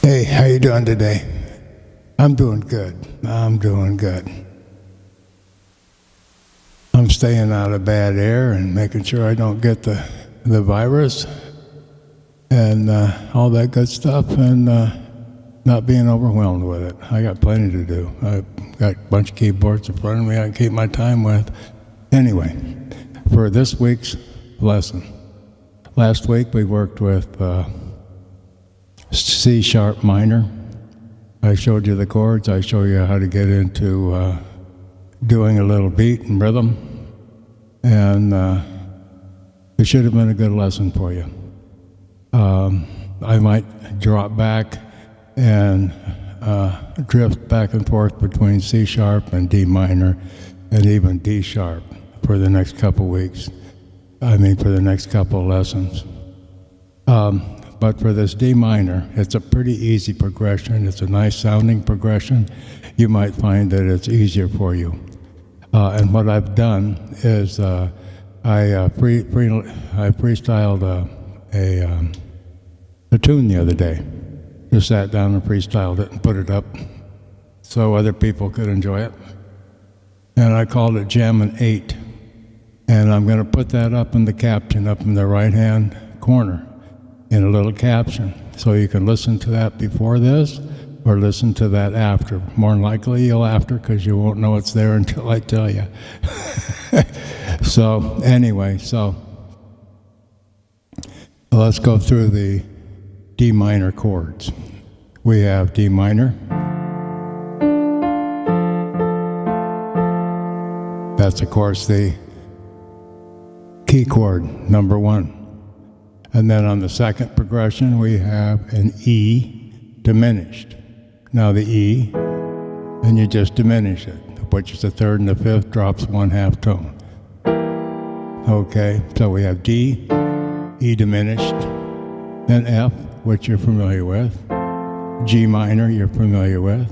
Hey, how you doing today? I'm doing good. I'm staying out of bad air and making sure I don't get the virus and all that good stuff, and not being overwhelmed with it. I got plenty to do. I've got a bunch of keyboards in front of me I can keep my time with. Anyway, for this week's lesson, last week we worked with C sharp minor. I showed you the chords. I showed you how to get into doing a little beat and rhythm, and it should have been a good lesson for you. I might drop back and drift back and forth between C sharp and D minor, and even D sharp for the next couple weeks. For the next couple lessons. But for this D minor, it's a pretty easy progression. It's a nice sounding progression. You might find that it's easier for you. And what I've done is I freestyled a tune the other day. Just sat down and freestyled it and put it up so other people could enjoy it. And I called it Jamin 8. And I'm going to put that up in the caption, up in the right-hand corner, in a little caption, so you can listen to that before this or listen to that after. More than likely you'll after, because you won't know it's there until I tell you. So anyway, let's go through the D minor chords. We have D minor. That's, of course, the key chord, number 1. And then on the second progression, we have an E diminished. Now the E, and you just diminish it, which is the third and the fifth, drops 1/2 tone. Okay, so we have D, E diminished, then F, which you're familiar with, G minor, you're familiar with,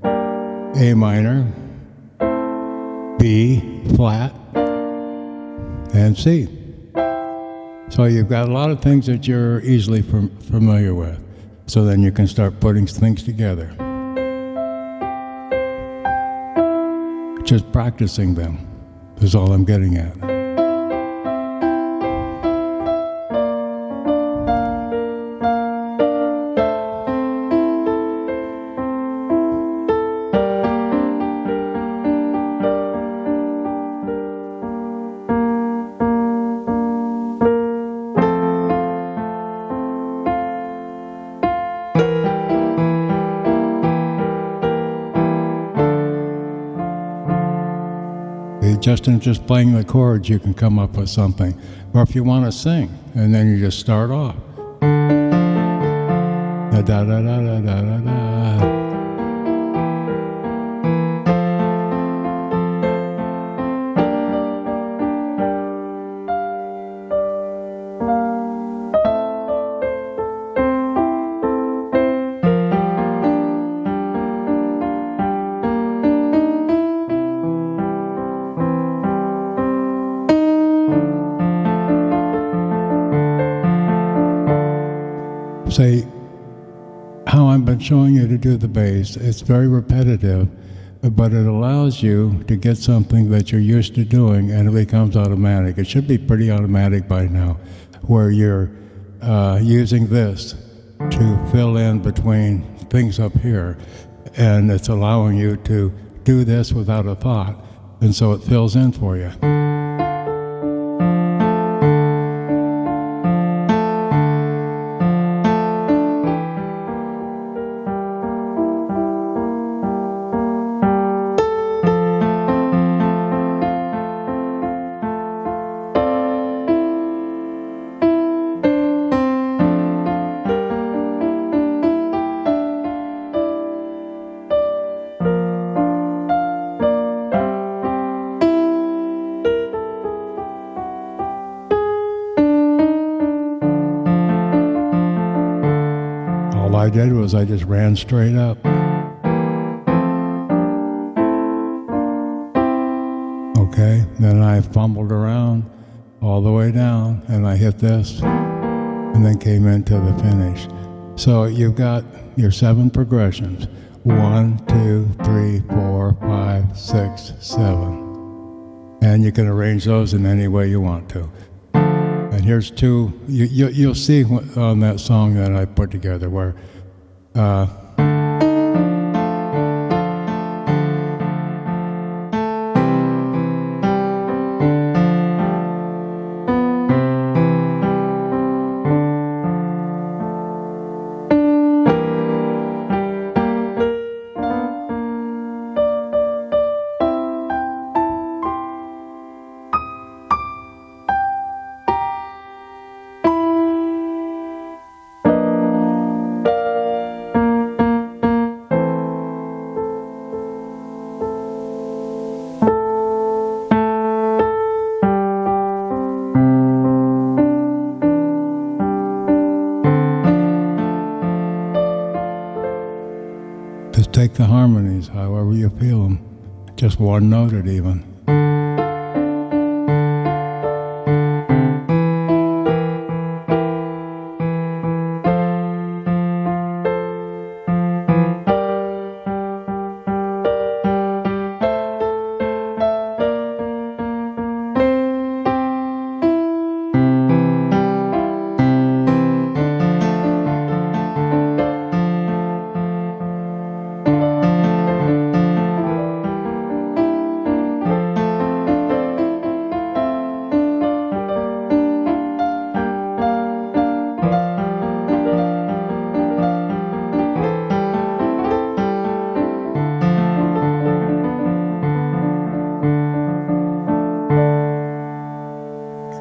A minor, B flat, and C. So you've got a lot of things that you're easily familiar with. So then you can start putting things together. Just practicing them is all I'm getting at. Just in just playing the chords, you can come up with something. Or if you want to sing, and then you just start off. Da da da da da da da da. Say how I've been showing you to do the bass. It's very repetitive, but it allows you to get something that you're used to doing, and it becomes automatic. It should be pretty automatic by now, where you're using this to fill in between things up here, and it's allowing you to do this without a thought, and so it fills in for you. All I did was I just ran straight up. Okay, then I fumbled around all the way down, and I hit this, and then came into the finish. So you've got your 7 progressions. 1, 2, 3, 4, 5, 6, 7. And you can arrange those in any way you want to. And here's 2. You'll see on that song that I put together where just take the harmonies however you feel them, just one noted even.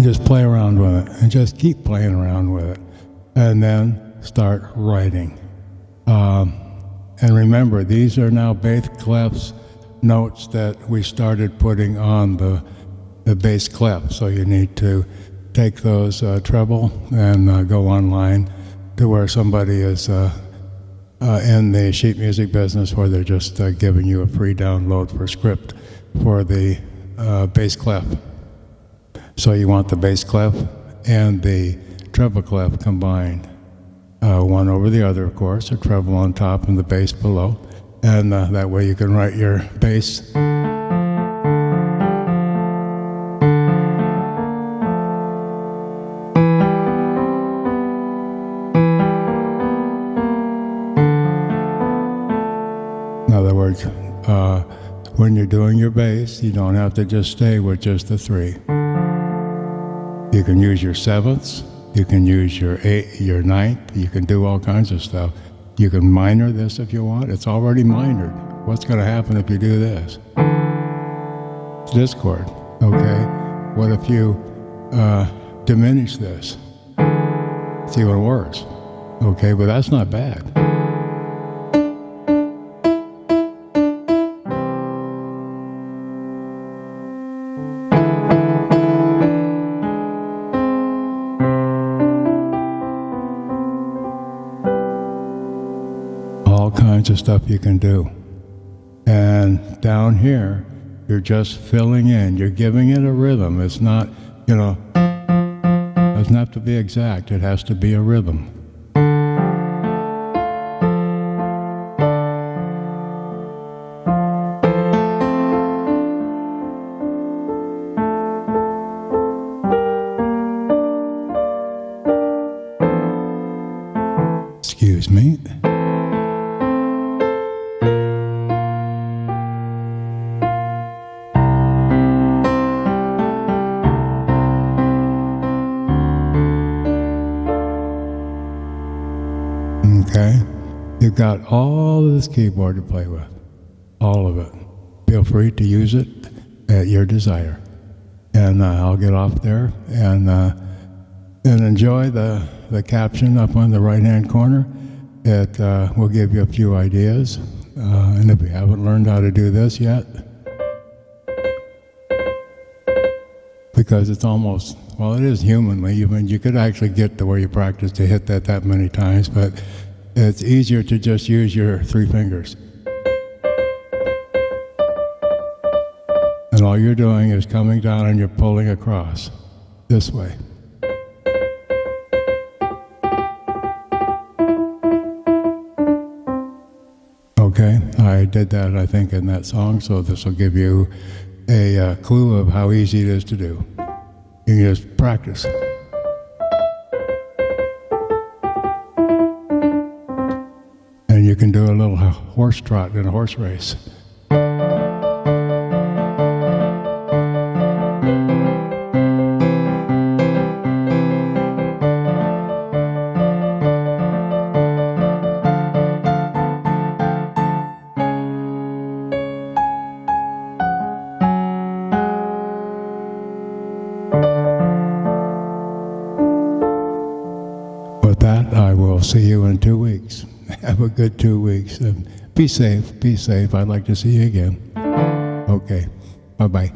Just play around with it, and just keep playing around with it, and then start writing. And remember, these are now bass clefs notes that we started putting on the bass clef. So you need to take those treble and go online to where somebody is in the sheet music business, where they're just giving you a free download for script for the bass clef. So you want the bass clef and the treble clef combined, one over the other, of course, a treble on top and the bass below, and that way you can write your bass. In other words, when you're doing your bass, you don't have to just stay with just the 3. You can use your 7ths, you can use your 8th, your 9th, you can do all kinds of stuff. You can minor this if you want. It's already minored. What's going to happen if you do this? It's this chord, okay? What if you diminish this? See what works, okay? But that's not bad. All kinds of stuff you can do. And down here, you're just filling in. You're giving it a rhythm. It's not, doesn't have to be exact. It has to be a rhythm. Excuse me. Okay? You've got all of this keyboard to play with. All of it. Feel free to use it at your desire. And I'll get off there and enjoy the caption up on the right-hand corner. It will give you a few ideas. And if you haven't learned how to do this yet, because it's almost, well, it is humanly. You could actually get to where you practice to hit that many times, but it's easier to just use your 3 fingers. And all you're doing is coming down and you're pulling across this way. Okay, I did that, I think, in that song, so this will give you a clue of how easy it is to do. You can just practice. And you can do a little horse trot in a horse race. With that, I will see you in 2 weeks. Have a good 2 weeks. And be safe, be safe. I'd like to see you again. Okay, bye-bye.